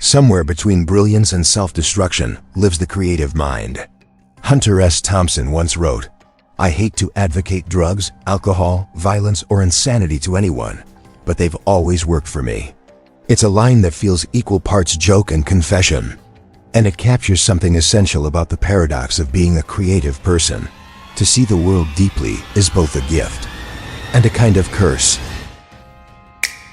Somewhere between brilliance and self-destruction lives the creative mind. Hunter S. Thompson once wrote, "I hate to advocate drugs, alcohol, violence, or insanity to anyone, but they've always worked for me." It's a line that feels equal parts joke and confession, and it captures something essential about the paradox of being a creative person. To see the world deeply is both a gift and a kind of curse.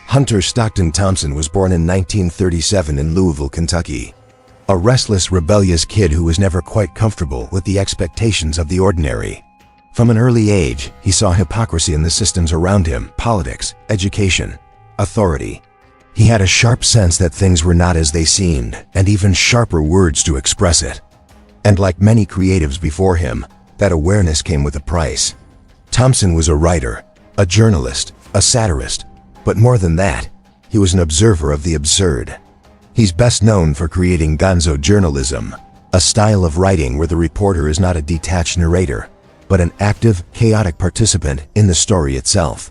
Hunter Stockton Thompson was born in 1937 in Louisville, Kentucky. A restless, rebellious kid who was never quite comfortable with the expectations of the ordinary. From an early age, he saw hypocrisy in the systems around him: politics, education, authority. He had a sharp sense that things were not as they seemed, and even sharper words to express it. And like many creatives before him, that awareness came with a price. Thompson was a writer, a journalist, a satirist, but more than that, he was an observer of the absurd. He's best known for creating gonzo journalism, a style of writing where the reporter is not a detached narrator, but an active, chaotic participant in the story itself.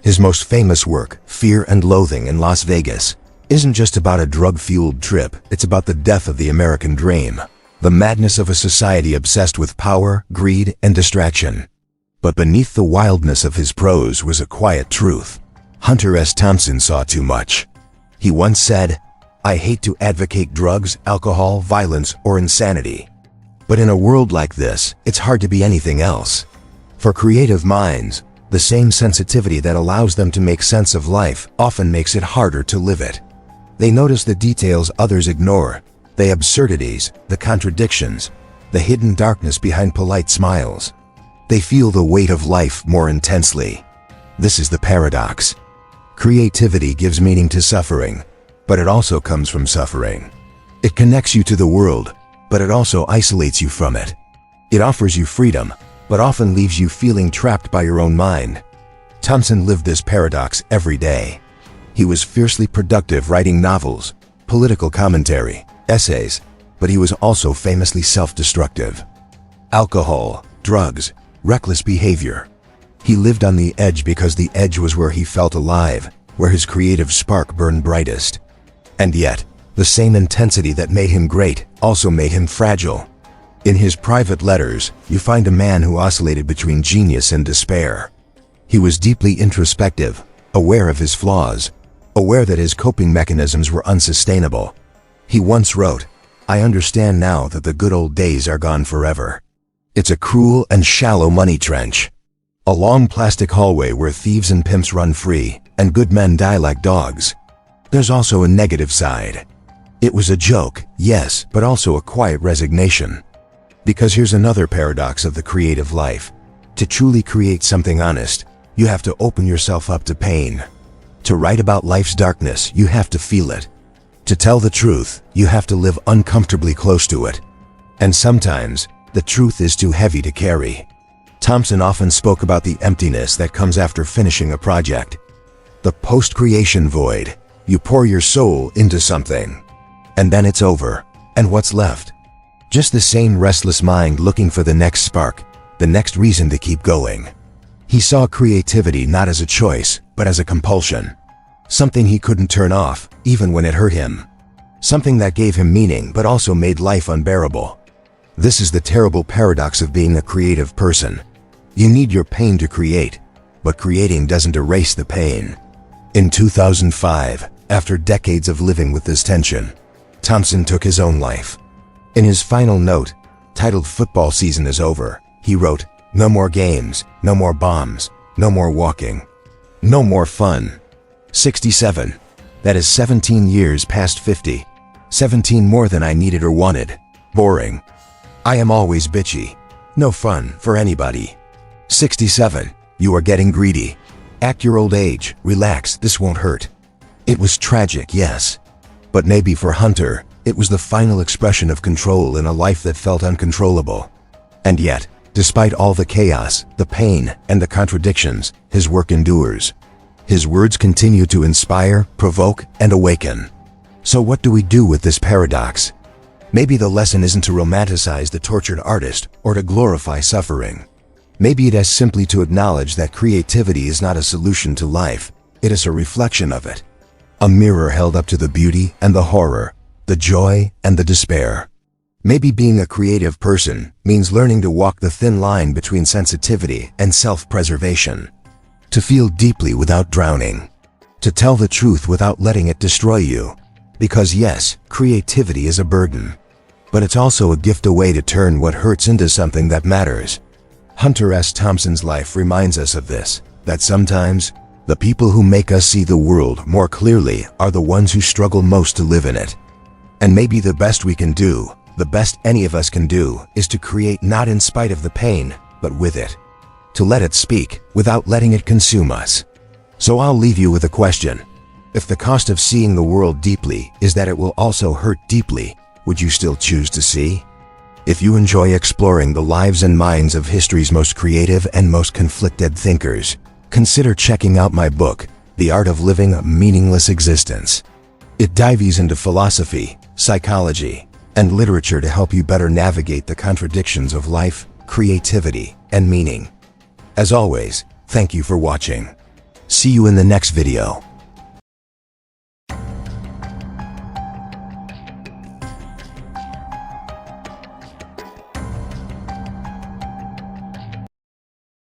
His most famous work, Fear and Loathing in Las Vegas, isn't just about a drug-fueled trip, it's about the death of the American dream, the madness of a society obsessed with power, greed, and distraction. But beneath the wildness of his prose was a quiet truth. Hunter S. Thompson saw too much. He once said, "I hate to advocate drugs, alcohol, violence, or insanity. But in a world like this, it's hard to be anything else." For creative minds, the same sensitivity that allows them to make sense of life often makes it harder to live it. They notice the details others ignore, the absurdities, the contradictions, the hidden darkness behind polite smiles. They feel the weight of life more intensely. This is the paradox. Creativity gives meaning to suffering, but it also comes from suffering. It connects you to the world, but it also isolates you from it. It offers you freedom, but often leaves you feeling trapped by your own mind. Thompson lived this paradox every day. He was fiercely productive writing novels, political commentary, essays, but he was also famously self-destructive. Alcohol, drugs, reckless behavior. He lived on the edge because the edge was where he felt alive, where his creative spark burned brightest. And yet, the same intensity that made him great also made him fragile. In his private letters, you find a man who oscillated between genius and despair. He was deeply introspective, aware of his flaws, aware that his coping mechanisms were unsustainable. He once wrote, "I understand now that the good old days are gone forever. It's a cruel and shallow money trench. A long plastic hallway where thieves and pimps run free, and good men die like dogs." There's also a negative side. It was a joke, yes, but also a quiet resignation. Because here's another paradox of the creative life. To truly create something honest, you have to open yourself up to pain. To write about life's darkness, you have to feel it. To tell the truth, you have to live uncomfortably close to it. And sometimes, the truth is too heavy to carry. Thompson often spoke about the emptiness that comes after finishing a project. The post-creation void. You pour your soul into something, and then it's over. And what's left? Just the same restless mind looking for the next spark, the next reason to keep going. He saw creativity not as a choice, but as a compulsion. Something he couldn't turn off, even when it hurt him. Something that gave him meaning, but also made life unbearable. This is the terrible paradox of being a creative person. You need your pain to create, but creating doesn't erase the pain. In 2005, after decades of living with this tension, Thompson took his own life. In his final note, titled "Football Season is Over," he wrote, "No more games, no more bombs, no more walking, no more fun." 67. That is 17 years past 50. 17 more than I needed or wanted. Boring. I am always bitchy. No fun for anybody. 67. You are getting greedy. Act your old age. Relax, this won't hurt. It was tragic, yes. But maybe for Hunter, it was the final expression of control in a life that felt uncontrollable. And yet, despite all the chaos, the pain, and the contradictions, his work endures. His words continue to inspire, provoke, and awaken. So what do we do with this paradox? Maybe the lesson isn't to romanticize the tortured artist or to glorify suffering. Maybe it is simply to acknowledge that creativity is not a solution to life, it is a reflection of it. A mirror held up to the beauty and the horror, the joy, and the despair. Maybe being a creative person means learning to walk the thin line between sensitivity and self-preservation. To feel deeply without drowning. To tell the truth without letting it destroy you. Because yes, creativity is a burden. But it's also a gift, a way to turn what hurts into something that matters. Hunter S. Thompson's life reminds us of this, that sometimes, the people who make us see the world more clearly are the ones who struggle most to live in it. And maybe the best we can do, the best any of us can do, is to create not in spite of the pain, but with it. To let it speak, without letting it consume us. So I'll leave you with a question. If the cost of seeing the world deeply is that it will also hurt deeply, would you still choose to see? If you enjoy exploring the lives and minds of history's most creative and most conflicted thinkers, consider checking out my book, The Art of Living a Meaningless Existence. It dives into philosophy, psychology, and literature to help you better navigate the contradictions of life, creativity, and meaning. As always, thank you for watching. See you in the next video.